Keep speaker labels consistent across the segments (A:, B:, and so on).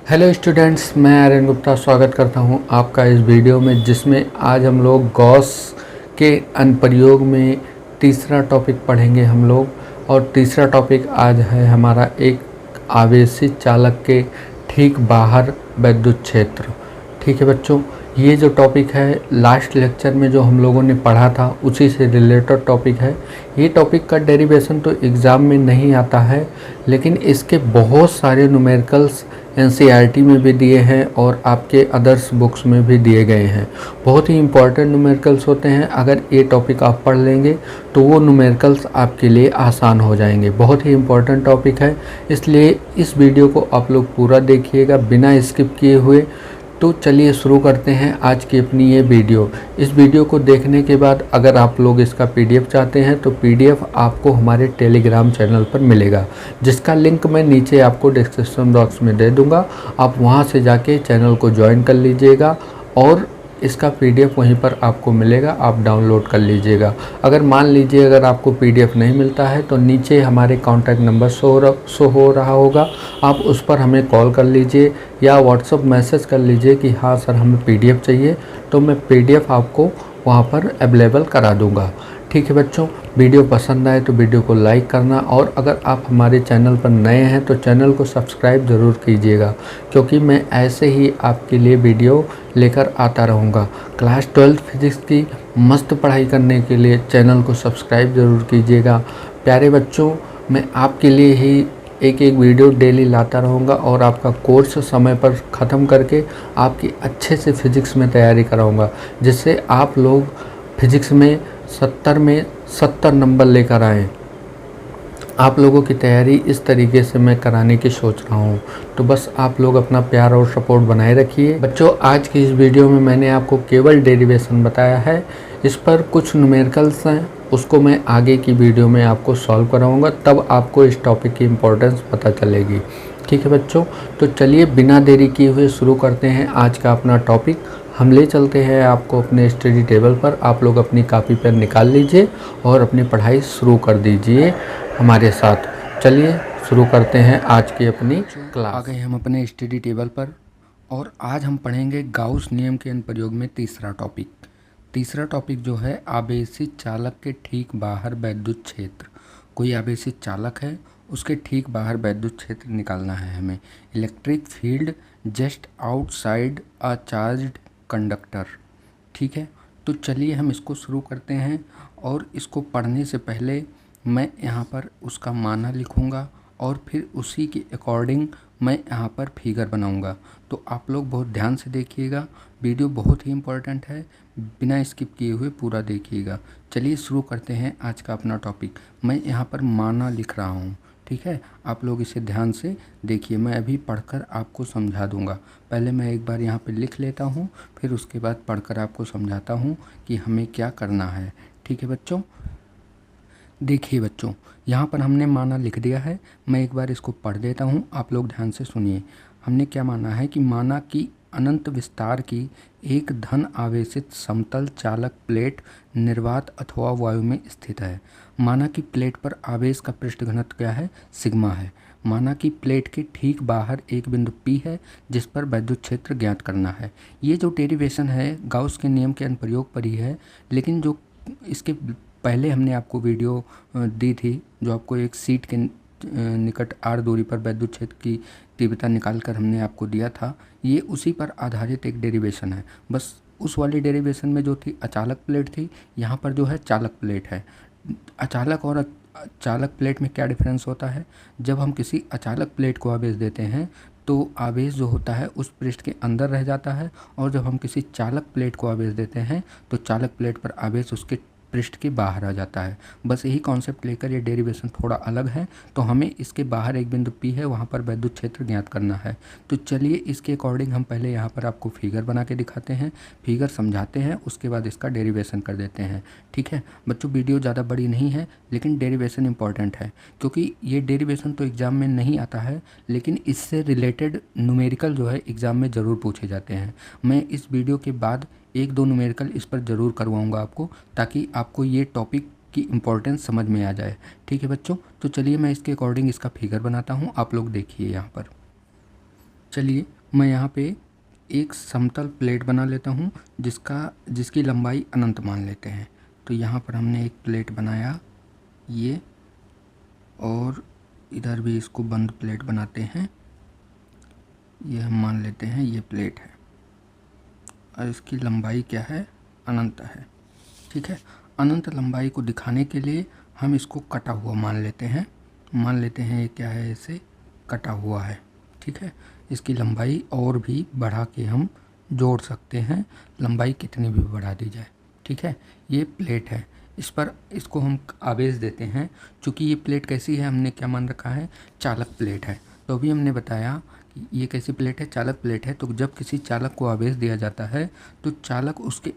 A: Hello students, मैं आर्यन गुप्ता स्वागत करता हूं आपका इस वीडियो में, जिसमें आज हम लोग गॉस के अनुप्रयोग में तीसरा टॉपिक पढ़ेंगे हम लोग। और तीसरा टॉपिक आज है हमारा एक आवेशित चालक के ठीक बाहर विद्युत क्षेत्र। ठीक है बच्चों, ये जो टॉपिक है लास्ट लेक्चर में जो हम लोगों ने पढ़ा था उसी से रिलेटेड टॉपिक है। ये टॉपिक का डेरिवेशन तो एग्ज़ाम में नहीं आता है, लेकिन इसके बहुत सारे न्यूमेरिकल्स एनसीईआरटी में भी दिए हैं और आपके अदर्स बुक्स में भी दिए गए हैं। बहुत ही इंपॉर्टेंट न्यूमेरिकल्स होते हैं। अगर ये टॉपिक आप पढ़ लेंगे तो वो न्यूमेरिकल्स आपके लिए आसान हो जाएंगे। बहुत ही इंपॉर्टेंट टॉपिक है, इसलिए इस वीडियो को आप लोग पूरा देखिएगा बिना स्किप किए हुए। तो चलिए शुरू करते हैं आज की अपनी ये वीडियो। इस वीडियो को देखने के बाद अगर आप लोग इसका पीडीएफ चाहते हैं तो पीडीएफ आपको हमारे टेलीग्राम चैनल पर मिलेगा, जिसका लिंक मैं नीचे आपको डिस्क्रिप्शन बॉक्स में दे दूंगा। आप वहां से जाके चैनल को ज्वाइन कर लीजिएगा और इसका पीडीएफ वहीं पर आपको मिलेगा, आप डाउनलोड कर लीजिएगा। अगर मान लीजिए अगर आपको पीडीएफ नहीं मिलता है तो नीचे हमारे कॉन्टैक्ट नंबर शो हो रहा होगा, आप उस पर हमें कॉल कर लीजिए या व्हाट्सअप मैसेज कर लीजिए कि हाँ सर हमें पीडीएफ चाहिए, तो मैं पीडीएफ आपको वहाँ पर अवेलेबल करा दूँगा। ठीक है बच्चों, वीडियो पसंद आए तो वीडियो को लाइक करना, और अगर आप हमारे चैनल पर नए हैं तो चैनल को सब्सक्राइब ज़रूर कीजिएगा, क्योंकि मैं ऐसे ही आपके लिए वीडियो लेकर आता रहूँगा। क्लास 12 फिज़िक्स की मस्त पढ़ाई करने के लिए चैनल को सब्सक्राइब ज़रूर कीजिएगा। प्यारे बच्चों, मैं आपके लिए ही एक वीडियो डेली लाता रहूँगा और आपका कोर्स समय पर ख़त्म करके आपकी अच्छे से फ़िज़िक्स में तैयारी कराऊँगा, जिससे आप लोग फिज़िक्स में 70 नंबर लेकर आएँ। आप लोगों की तैयारी इस तरीके से मैं कराने की सोच रहा हूँ, तो बस आप लोग अपना प्यार और सपोर्ट बनाए रखिए। बच्चों, आज की इस वीडियो में मैंने आपको केवल डेरिवेशन बताया है। इस पर कुछ न्यूमेरिकल्स हैं, उसको मैं आगे की वीडियो में आपको सॉल्व कराऊंगा, तब आपको इस टॉपिक की इम्पोर्टेंस पता चलेगी। ठीक है बच्चों, तो चलिए बिना देरी किए हुए शुरू करते हैं आज का अपना टॉपिक। हम ले चलते हैं आपको अपने स्टडी टेबल पर। आप लोग अपनी कॉपी पेन निकाल लीजिए और अपनी पढ़ाई शुरू कर दीजिए हमारे साथ। चलिए शुरू करते हैं आज की अपनी क्लास। आ गए हम अपने स्टडी टेबल पर और आज हम पढ़ेंगे गाउस नियम के अनुप्रयोग में तीसरा टॉपिक। तीसरा टॉपिक जो है आवेशित चालक के ठीक बाहर विद्युत क्षेत्र। कोई आवेशित चालक है, उसके ठीक बाहर विद्युत क्षेत्र निकालना है हमें। इलेक्ट्रिक फील्ड जस्ट आउटसाइड अ चार्ज्ड कंडक्टर। ठीक है, तो चलिए हम इसको शुरू करते हैं। और इसको पढ़ने से पहले मैं यहाँ पर उसका माना लिखूँगा और फिर उसी के अकॉर्डिंग मैं यहाँ पर फिगर बनाऊँगा। तो आप लोग बहुत ध्यान से देखिएगा, वीडियो बहुत ही इम्पोर्टेंट है, बिना स्किप किए हुए पूरा देखिएगा। चलिए शुरू करते हैं आज का अपना टॉपिक। मैं यहाँ पर माना लिख रहा हूँ, ठीक है, आप लोग इसे ध्यान से देखिए। मैं अभी पढ़कर आपको समझा दूंगा। पहले मैं एक बार यहाँ पे लिख लेता हूँ, फिर उसके बाद पढ़कर आपको समझाता हूँ कि हमें क्या करना है। ठीक है बच्चों, देखिए बच्चों, यहाँ पर हमने माना लिख दिया है। मैं एक बार इसको पढ़ देता हूँ, आप लोग ध्यान से सुनिए। हमने क्या माना है कि माना कि अनंत विस्तार की एक धन आवेशित समतल चालक प्लेट निर्वात अथवा वायु में स्थित है। माना कि प्लेट पर आवेश का पृष्ठ घनत्व क्या है, सिग्मा है। माना कि प्लेट के ठीक बाहर एक बिंदु P है जिस पर विद्युत क्षेत्र ज्ञात करना है। ये जो डेरिवेशन है गाउस के नियम के अनुप्रयोग पर ही है, लेकिन जो इसके पहले हमने आपको वीडियो दी थी, जो आपको एक सीट के निकट r दूरी पर विद्युत क्षेत्र की तीव्रता निकालकर हमने आपको दिया था, ये उसी पर आधारित एक डेरिवेशन है। बस उस वाली डेरिवेशन में जो थी अचालक प्लेट थी, यहाँ पर जो है चालक प्लेट है। अचालक और चालक प्लेट में क्या डिफरेंस होता है, जब हम किसी अचालक प्लेट को आवेश देते हैं तो आवेश जो होता है उस पृष्ठ के अंदर रह जाता है, और जब हम किसी चालक प्लेट को आवेश देते हैं तो चालक प्लेट पर आवेश उसके पृष्ठ के बाहर आ जाता है। बस यही कॉन्सेप्ट लेकर ये डेरिवेशन थोड़ा अलग है। तो हमें इसके बाहर एक बिंदु P है, वहाँ पर विद्युत क्षेत्र ज्ञात करना है। तो चलिए इसके अकॉर्डिंग हम पहले यहाँ पर आपको फिगर बना के दिखाते हैं, फिगर समझाते हैं, उसके बाद इसका डेरिवेशन कर देते हैं। ठीक है बच्चों, वीडियो ज़्यादा बड़ी नहीं है, लेकिन डेरिवेशन इंपॉर्टेंट है, क्योंकि ये डेरिवेशन तो एग्ज़ाम में नहीं आता है, लेकिन इससे रिलेटेड न्यूमेरिकल जो है एग्ज़ाम में ज़रूर पूछे जाते हैं। मैं इस वीडियो के बाद एक दो न्यूमेरिकल इस पर ज़रूर करवाऊंगा आपको, ताकि आपको ये टॉपिक की इम्पोर्टेंस समझ में आ जाए। ठीक है बच्चों, तो चलिए मैं इसके अकॉर्डिंग इसका फिगर बनाता हूँ, आप लोग देखिए यहाँ पर। चलिए मैं यहाँ पे एक समतल प्लेट बना लेता हूँ जिसकी लंबाई अनंत मान लेते हैं। तो यहाँ पर हमने एक प्लेट बनाया ये, और इधर भी इसको बंद प्लेट बनाते हैं। ये हम मान लेते हैं ये प्लेट है और इसकी लंबाई क्या है, अनंत है। ठीक है, अनंत लंबाई को दिखाने के लिए हम इसको कटा हुआ मान लेते हैं। ये क्या है, इसे कटा हुआ है। ठीक है, इसकी लंबाई और भी बढ़ा के हम जोड़ सकते हैं, लंबाई कितनी भी बढ़ा दी जाए। ठीक है, ये प्लेट है, इसको हम आवेश देते हैं। चूँकि ये प्लेट कैसी है, हमने क्या मान रखा है, चालक प्लेट है। तो अभी हमने बताया कि ये कैसी प्लेट है, चालक प्लेट है। तो जब किसी चालक को आवेश दिया जाता है तो चालक उसके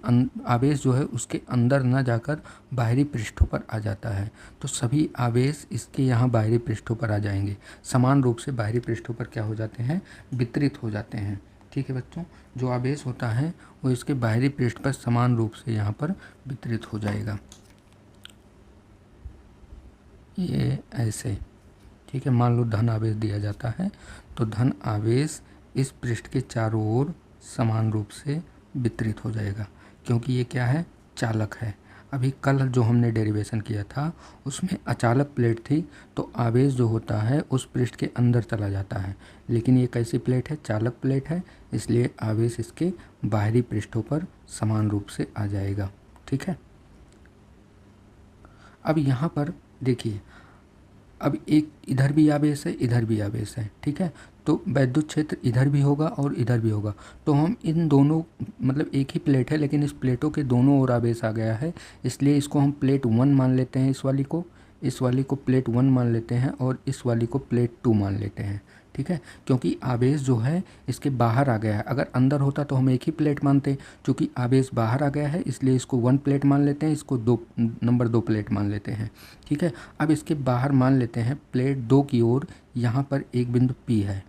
A: आवेश जो है उसके अंदर ना जाकर बाहरी पृष्ठों पर आ जाता है। तो सभी आवेश इसके यहाँ बाहरी पृष्ठों पर आ जाएंगे, समान रूप से बाहरी पृष्ठों पर क्या हो जाते हैं, वितरित हो जाते हैं। ठीक है बच्चों, जो आवेश होता है वो इसके बाहरी पृष्ठ पर समान रूप से यहाँ पर वितरित हो जाएगा, ये ऐसे। ठीक है, मान लो धन आवेश दिया जाता है तो धन आवेश इस पृष्ठ के चारों ओर समान रूप से वितरित हो जाएगा, क्योंकि ये क्या है, चालक है। अभी कल जो हमने डेरिवेशन किया था उसमें अचालक प्लेट थी, तो आवेश जो होता है उस पृष्ठ के अंदर चला जाता है। लेकिन ये कैसी प्लेट है, चालक प्लेट है, इसलिए आवेश इसके बाहरी पृष्ठों पर समान रूप से आ जाएगा। ठीक है, अब यहाँ पर देखिए, अब एक इधर भी आवेश है, इधर भी आवेश है। ठीक है, तो वैद्युत क्षेत्र इधर भी होगा और इधर भी होगा। तो हम इन दोनों, मतलब एक ही प्लेट है लेकिन इस प्लेटों के दोनों ओर आवेश आ गया है, इसलिए इसको हम प्लेट 1 मान लेते हैं। इस वाली को प्लेट 1 मान लेते हैं और इस वाली को प्लेट 2 मान लेते हैं। ठीक है, क्योंकि आवेश जो है इसके बाहर आ गया है। अगर अंदर होता तो हम एक ही प्लेट मानते, क्योंकि आवेश बाहर आ गया है इसलिए इसको 1 प्लेट मान लेते हैं, इसको नंबर 2 प्लेट मान लेते हैं। ठीक है, अब इसके बाहर मान लेते हैं प्लेट 2 की ओर यहाँ पर एक बिंदु P है।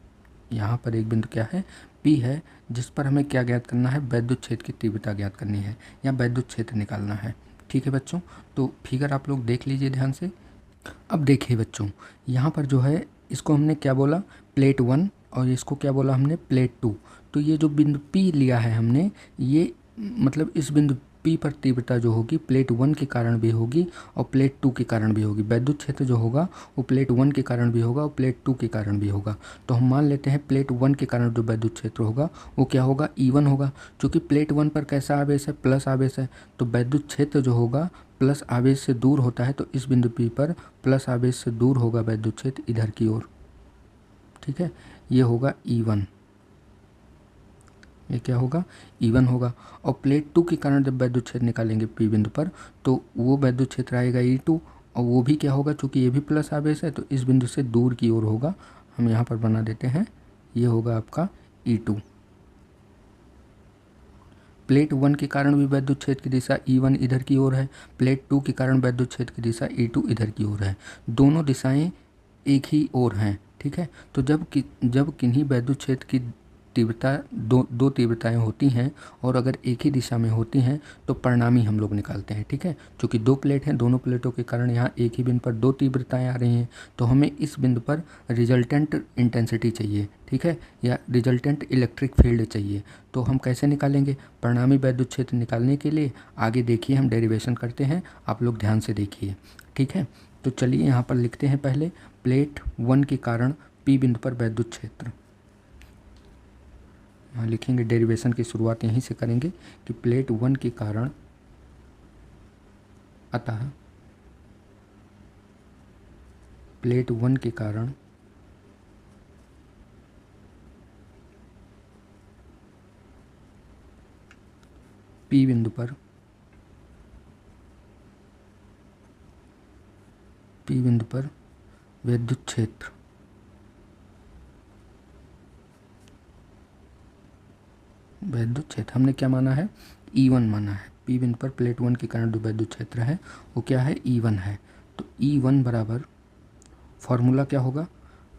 A: यहाँ पर एक बिंदु क्या है, P है, जिस पर हमें क्या ज्ञात करना है, वैद्युत क्षेत्र की तीव्रता ज्ञात करनी है या वैद्युत क्षेत्र निकालना है। ठीक है बच्चों, तो फिगर आप लोग देख लीजिए ध्यान से। अब देखिए बच्चों, यहाँ पर जो है इसको हमने क्या बोला, प्लेट 1, और इसको क्या बोला हमने, प्लेट 2। तो ये जो बिंदु P लिया है हमने, ये मतलब इस बिंदु P पर तीव्रता जो होगी प्लेट 1 के कारण भी होगी और प्लेट 2 के कारण भी होगी। वैद्युत क्षेत्र जो होगा वो प्लेट 1 के कारण भी होगा और प्लेट 2 के कारण भी होगा। तो हम मान लेते हैं प्लेट 1 के कारण जो वैद्युत क्षेत्र होगा वो क्या होगा, E1 होगा। चूँकि प्लेट 1 पर कैसा आवेश है, प्लस आवेश है, तो वैद्युत क्षेत्र जो होगा प्लस आवेश से दूर होता है, तो इस बिंदु P पर प्लस आवेश से दूर होगा वैद्युत क्षेत्र इधर की ओर। ठीक है, ये होगा E1, ये क्या होगा, E1 होगा। और प्लेट 2 के कारण जब वैद्युत क्षेत्र निकालेंगे P बिंदु पर, तो वो वैद्युत क्षेत्र आएगा E2, और वो भी क्या होगा, चूँकि ये भी प्लस आवेश है तो इस बिंदु से दूर की ओर होगा। हम यहाँ पर बना देते हैं, ये होगा आपका E2। प्लेट 1 के कारण भी वैद्युत क्षेत्र की दिशा E1 इधर की ओर है, प्लेट 2 के कारण वैद्युत क्षेत्र की दिशा E2 इधर की ओर है। दोनों दिशाएं एक ही ओर हैं। ठीक है, तो जब किन्हीं वैद्युत क्षेत्र की तीव्रता दो तीव्रताएं होती हैं और अगर एक ही दिशा में होती हैं तो परिणामी हम लोग निकालते हैं। ठीक है, क्योंकि 2 प्लेट हैं, दोनों प्लेटों के कारण यहाँ एक ही बिंदु पर 2 तीव्रताएं आ रही हैं, तो हमें इस बिंदु पर रिजल्टेंट इंटेंसिटी चाहिए। ठीक है, या रिजल्टेंट इलेक्ट्रिक फील्ड चाहिए। तो हम कैसे निकालेंगे, परिणामी वैद्युत क्षेत्र निकालने के लिए आगे देखिए हम डेरिवेशन करते हैं, आप लोग ध्यान से देखिए। ठीक है, तो चलिए यहाँ पर लिखते हैं पहले प्लेट 1 के कारण P बिंदु पर वैद्युत क्षेत्र। यहाँ लिखेंगे, डेरिवेशन की शुरुआत यहीं से करेंगे कि प्लेट 1 के कारण, अतः प्लेट 1 के कारण P बिंदु पर विद्युत क्षेत्र हमने क्या माना है, E1 माना है। P बिंदु पर प्लेट 1 के कारण जो वैद्युत क्षेत्र है वो क्या है, E1 है। तो E1 बराबर, फॉर्मूला क्या होगा,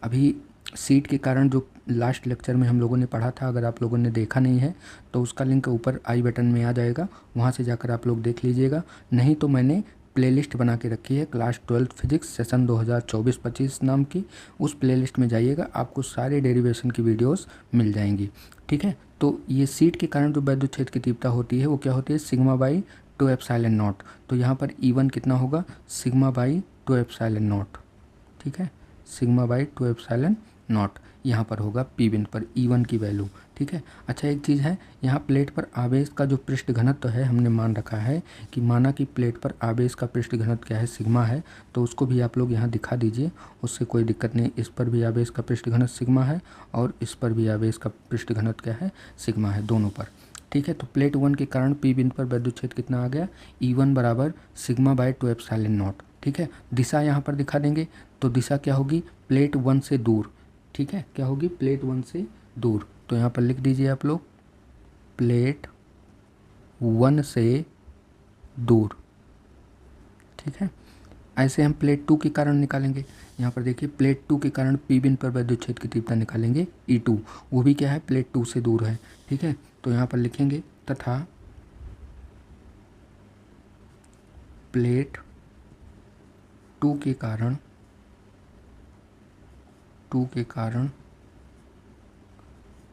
A: अभी सीट के कारण जो लास्ट लेक्चर में हम लोगों ने पढ़ा था, अगर आप लोगों ने देखा नहीं है तो उसका लिंक ऊपर आई बटन में आ जाएगा, वहाँ से जाकर आप लोग देख लीजिएगा। नहीं तो मैंने प्लेलिस्ट बना के रखी है क्लास 12 फिजिक्स सेशन 2024-25 नाम की। उस प्लेलिस्ट में जाइएगा, आपको सारे डेरिवेशन की वीडियोस मिल जाएंगी। ठीक है, तो ये सीट के कारण जो वैद्युत क्षेत्र की तीव्रता होती है वो क्या होती है, सिग्मा बाई 2 एप्सिलॉन नॉट। तो यहाँ पर E1 कितना होगा, सिग्मा बाई 2 एप्सिलॉन नॉट। ठीक है, सिग्मा बाई 2 एप्सिलॉन नॉट यहाँ पर होगा पी बिंदु पर E1 की वैल्यू। ठीक है, अच्छा एक चीज़ है, यहाँ प्लेट पर आवेश का जो पृष्ठ घनत्व है हमने मान रखा है कि माना कि प्लेट पर आवेश का पृष्ठ घनत्व क्या है, सिग्मा है, तो उसको भी आप लोग यहाँ दिखा दीजिए, उससे कोई दिक्कत नहीं। इस पर भी आवेश का पृष्ठ घनत्व सिग्मा है और इस पर भी आवेश का पृष्ठ घनत्व क्या है, सिग्मा है, दोनों पर। ठीक है, तो प्लेट 1 के कारण पी बिंदु पर वैद्युत क्षेत्र कितना आ गया, E1 बराबर सिग्मा बाई 2 एप्सिलॉन नॉट। ठीक है, दिशा यहाँ पर दिखा देंगे, तो दिशा क्या होगी, प्लेट 1 से दूर। ठीक है, क्या होगी, प्लेट 1 से दूर। तो यहाँ पर लिख दीजिए आप लोग, प्लेट 1 से दूर। ठीक है, ऐसे हम प्लेट 2 के कारण निकालेंगे। यहाँ पर देखिए, प्लेट 2 के कारण पी बिंदु पर वैद्युत क्षेत्र की तीव्रता निकालेंगे E2, वो भी क्या है, प्लेट 2 से दूर है। ठीक है, तो यहाँ पर लिखेंगे तथा प्लेट 2 के कारण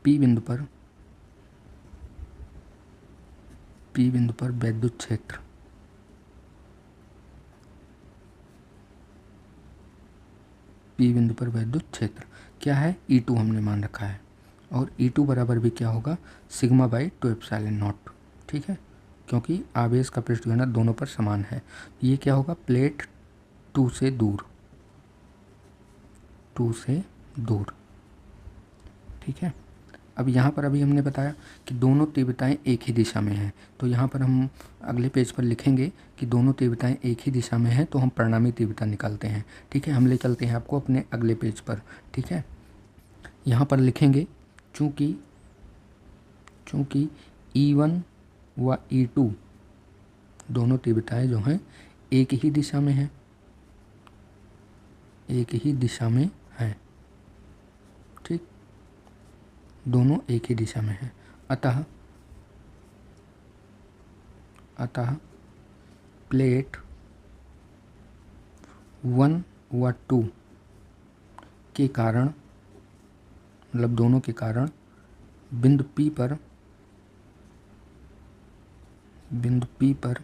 A: पी बिंदु पर वैद्युत क्षेत्र क्या है, E2 हमने मान रखा है, और E2 बराबर भी क्या होगा, सिग्मा बाई 2 एप्सिलॉन नॉट। ठीक है, क्योंकि आवेश का पृष्ठ घनत्व दोनों पर समान है। ये क्या होगा, प्लेट 2 से दूर। ठीक है, अब यहाँ पर अभी हमने बताया कि दोनों तीव्रताएं एक ही दिशा में हैं, तो यहाँ पर हम अगले पेज पर लिखेंगे कि दोनों तीव्रताएं एक ही दिशा में हैं, तो हम परिणामी तीव्रता निकालते हैं। ठीक है, हम ले चलते हैं आपको अपने अगले पेज पर। ठीक है, यहाँ पर लिखेंगे चूँकि E1 व E2 दोनों तीव्रताएं जो हैं एक ही दिशा में हैं, ठीक, दोनों एक ही दिशा में हैं। अतः प्लेट 1 व 2 के कारण, मतलब दोनों के कारण बिंदु P पर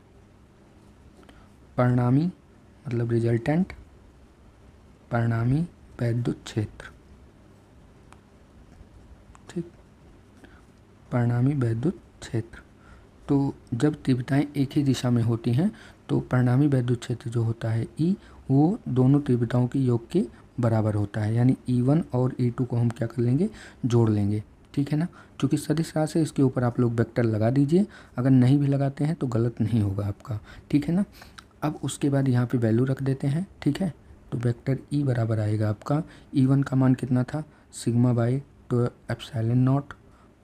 A: परिणामी, मतलब रिजल्टेंट परिणामी वैद्युत क्षेत्र, ठीक, परिणामी वैद्युत क्षेत्र। तो जब तीव्रताएं एक ही दिशा में होती हैं तो परिणामी वैद्युत क्षेत्र जो होता है E, वो दोनों तीव्रताओं के योग के बराबर होता है, यानी E1 और E2 को हम क्या कर लेंगे, जोड़ लेंगे। ठीक है ना, चूँकि सदिश राशि इसके ऊपर आप लोग वेक्टर लगा दीजिए, अगर नहीं भी लगाते हैं तो गलत नहीं होगा आपका। ठीक है ना, अब उसके बाद यहाँ पे वैल्यू रख देते हैं। ठीक है, तो वेक्टर E बराबर आएगा आपका, E1 का मान कितना था, sigma by 2 epsilon not,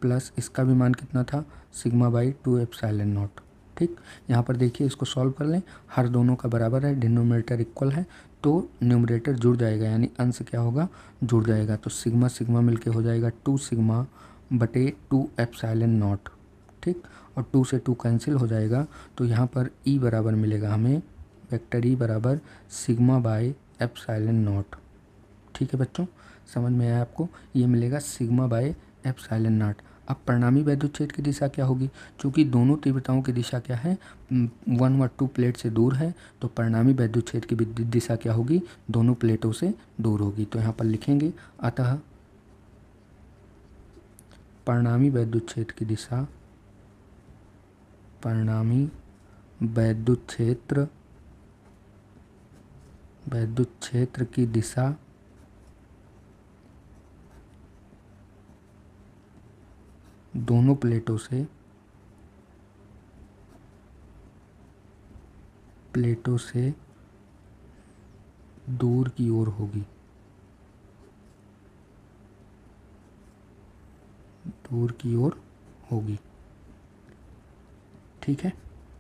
A: plus इसका भी मान कितना था, सिग्मा बाई 2 एप्सिलॉन नॉट। ठीक, यहाँ पर देखिए इसको सॉल्व कर लें, हर दोनों का बराबर है, डिनोमिनेटर इक्वल है, तो न्यूमरेटर जुड़ जाएगा, यानी अंश क्या होगा, जुड़ जाएगा। तो सिग्मा सिग्मा मिलके हो जाएगा 2 सिग्मा बटे 2 एप्सिलॉन नॉट। ठीक, और 2 से 2 कैंसिल हो जाएगा, तो यहाँ पर E बराबर मिलेगा हमें, वेक्टर E बराबर सिग्मा बाई एप्सिलॉन नॉट। ठीक है बच्चों, समझ में आया आपको, ये मिलेगा सिग्मा बाई एप्सिलॉन नॉट। अब परिणामी वैद्युत क्षेत्र की दिशा क्या होगी, क्योंकि दोनों तीव्रताओं की दिशा क्या है, 1 व 2 प्लेट से दूर है, तो परिणामी वैद्युत क्षेत्र की दिशा क्या होगी, दोनों प्लेटों से दूर होगी। तो यहाँ पर लिखेंगे, अतः परिणामी वैद्युत क्षेत्र की दिशा, परिणामी वैद्युत क्षेत्र की दिशा दोनों प्लेटों से दूर की ओर होगी, ठीक है,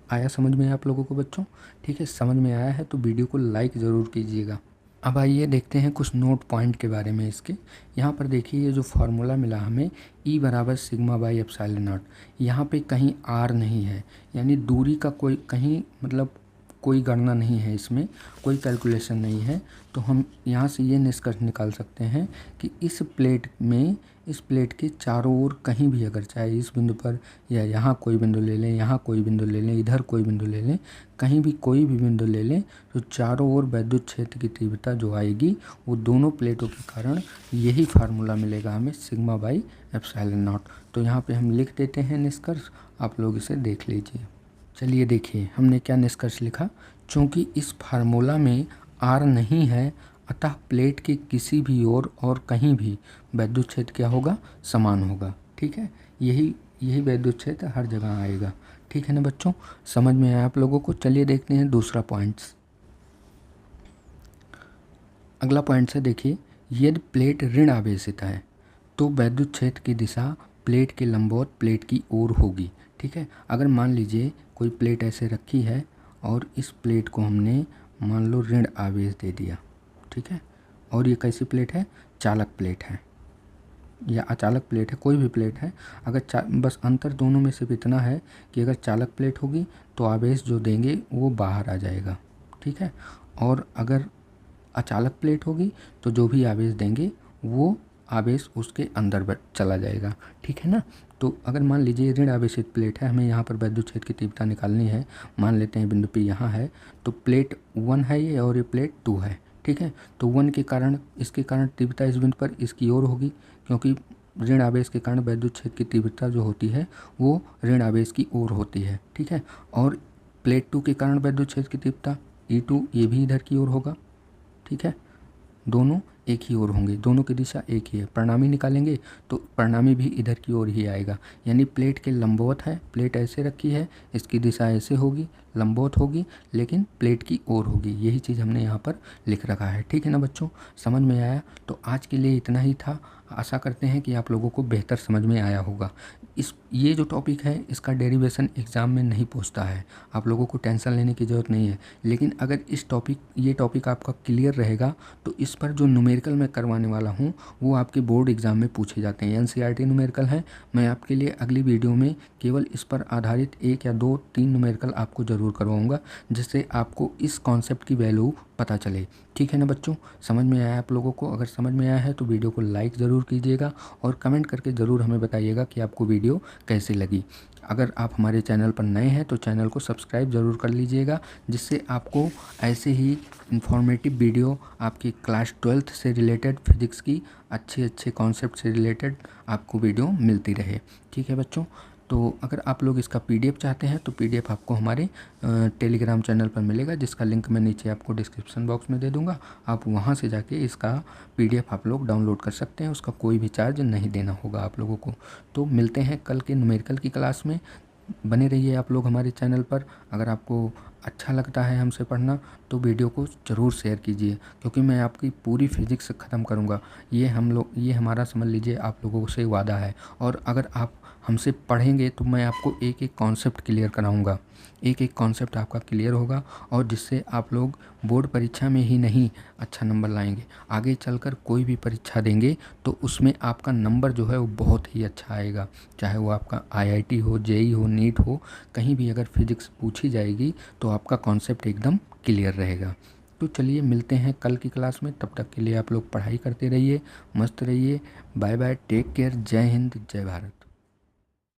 A: आया समझ में आप लोगों को बच्चों। ठीक है, समझ में आया है तो वीडियो को लाइक ज़रूर कीजिएगा। अब आइए देखते हैं कुछ नोट पॉइंट के बारे में इसके। यहाँ पर देखिए, ये जो फार्मूला मिला हमें, E बराबर सिग्मा बाई एप्सिलॉन नॉट, यहाँ पे कहीं R नहीं है, यानी दूरी का कोई कहीं मतलब कोई गणना नहीं है, इसमें कोई कैलकुलेशन नहीं है। तो हम यहाँ से ये निष्कर्ष निकाल सकते हैं कि इस प्लेट के चारों ओर कहीं भी अगर चाहे इस बिंदु पर या यहाँ कोई बिंदु ले लें, यहाँ कोई बिंदु ले लें, इधर कोई बिंदु ले लें, कहीं भी कोई भी बिंदु ले लें, तो चारों ओर विद्युत क्षेत्र की तीव्रता जो आएगी वो दोनों प्लेटों के कारण यही फार्मूला मिलेगा हमें, सिग्मा बाई एप्सिलॉन नॉट। तो यहाँ पे हम लिख देते हैं निष्कर्ष, आप लोग इसे देख लीजिए। चलिए देखिए हमने क्या निष्कर्ष लिखा। चूँकि इस फार्मूला में आर नहीं है, अतः प्लेट के किसी भी ओर और कहीं भी विद्युत क्षेत्र क्या होगा, समान होगा। ठीक है, यही विद्युत क्षेत्र हर जगह आएगा। ठीक है ना बच्चों, समझ में आया आप लोगों को। चलिए देखते हैं दूसरा पॉइंट्स। अगला पॉइंट है, देखिए यदि प्लेट ऋण आवेशित है तो विद्युत क्षेत्र की दिशा प्लेट के लंबवत प्लेट की ओर होगी। ठीक है, अगर मान लीजिए कोई प्लेट ऐसे रखी है और इस प्लेट को हमने मान लो ऋण आवेश दे दिया। ठीक है, और ये कैसी प्लेट है, चालक प्लेट है या अचालक प्लेट है, कोई भी प्लेट है। अगर बस अंतर दोनों में सिर्फ इतना है कि अगर चालक प्लेट होगी तो आवेश जो देंगे वो बाहर आ जाएगा। ठीक है, और अगर अचालक प्लेट होगी तो जो भी आवेश देंगे वो आवेश उसके अंदर चला जाएगा। ठीक है ना। तो अगर मान लीजिए ऋण आवेशित प्लेट है, हमें यहाँ पर विद्युत क्षेत्र की तीव्रता निकालनी है, मान लेते हैं बिंदु P यहाँ है, तो प्लेट 1 है ये और ये प्लेट 2 है। ठीक है, तो 1 के कारण इसके कारण तीव्रता इस बिंदु पर इसकी ओर होगी, क्योंकि ऋण आवेश के कारण विद्युत क्षेत्र की तीव्रता जो होती है वो ऋण आवेश की ओर होती है। ठीक है, और प्लेट 2 के कारण विद्युत क्षेत्र की तीव्रता E2 ये भी इधर की ओर होगा। ठीक है, दोनों एक ही ओर होंगे, दोनों की दिशा एक ही है। परिणामी निकालेंगे तो परिणामी भी इधर की ओर ही आएगा, यानी प्लेट के लंबवत है, प्लेट ऐसे रखी है, इसकी दिशा ऐसे होगी, लंबवत होगी, लेकिन प्लेट की ओर होगी। यही चीज़ हमने यहाँ पर लिख रखा है। ठीक है ना बच्चों, समझ में आया। तो आज के लिए इतना ही था। आशा करते हैं कि आप लोगों को बेहतर समझ में आया होगा। ये जो टॉपिक है इसका डेरिवेशन एग्ज़ाम में नहीं पूछता है, आप लोगों को टेंशन लेने की ज़रूरत नहीं है। लेकिन अगर ये टॉपिक आपका क्लियर रहेगा तो इस पर जो न्यूमेरिकल मैं करवाने वाला हूँ वो आपके बोर्ड एग्ज़ाम में पूछे जाते हैं। NCERT न्यूमेरिकल है, मैं आपके लिए अगली वीडियो में केवल इस पर आधारित 1 या 2-3 न्यूमेरिकल आपको ज़रूर करवाऊँगा, जिससे आपको इस कॉन्सेप्ट की वैल्यू पता चले। ठीक है ना बच्चों, समझ में आया आप लोगों को। अगर समझ में आया है तो वीडियो को लाइक ज़रूर कीजिएगा और कमेंट करके ज़रूर हमें बताइएगा कि आपको वीडियो कैसी लगी। अगर आप हमारे चैनल पर नए हैं तो चैनल को सब्सक्राइब ज़रूर कर लीजिएगा, जिससे आपको ऐसे ही इंफॉर्मेटिव वीडियो आपकी क्लास 12th से रिलेटेड फिज़िक्स की अच्छे कॉन्सेप्ट से रिलेटेड आपको वीडियो मिलती रहे। ठीक है बच्चों, तो अगर आप लोग इसका PDF चाहते हैं तो PDF आपको हमारे टेलीग्राम चैनल पर मिलेगा, जिसका लिंक मैं नीचे आपको डिस्क्रिप्शन बॉक्स में दे दूंगा। आप वहां से जाके इसका PDF आप लोग डाउनलोड कर सकते हैं, उसका कोई भी चार्ज नहीं देना होगा आप लोगों को। तो मिलते हैं कल के न्यूमेरिकल की क्लास में। बने रहिए आप लोग हमारे चैनल पर। अगर आपको अच्छा लगता है हमसे पढ़ना तो वीडियो को ज़रूर शेयर कीजिए, क्योंकि मैं आपकी पूरी फिज़िक्स ख़त्म करूँगा। ये हमारा समझ लीजिए आप लोगों से वादा है। और अगर आप हमसे पढ़ेंगे तो मैं आपको एक एक कॉन्सेप्ट क्लियर कराऊंगा, एक एक कॉन्सेप्ट आपका क्लियर होगा, और जिससे आप लोग बोर्ड परीक्षा में ही नहीं अच्छा नंबर लाएंगे, आगे चलकर कोई भी परीक्षा देंगे तो उसमें आपका नंबर जो है वो बहुत ही अच्छा आएगा। चाहे वो आपका IIT हो, JEE हो, नीट हो, कहीं भी अगर फिज़िक्स पूछी जाएगी तो आपका कॉन्सेप्ट एकदम क्लियर रहेगा। तो चलिए मिलते हैं कल की क्लास में। तब तक के लिए आप लोग पढ़ाई करते रहिए, मस्त रहिए। बाय बाय, टेक केयर, जय हिंद, जय भारत।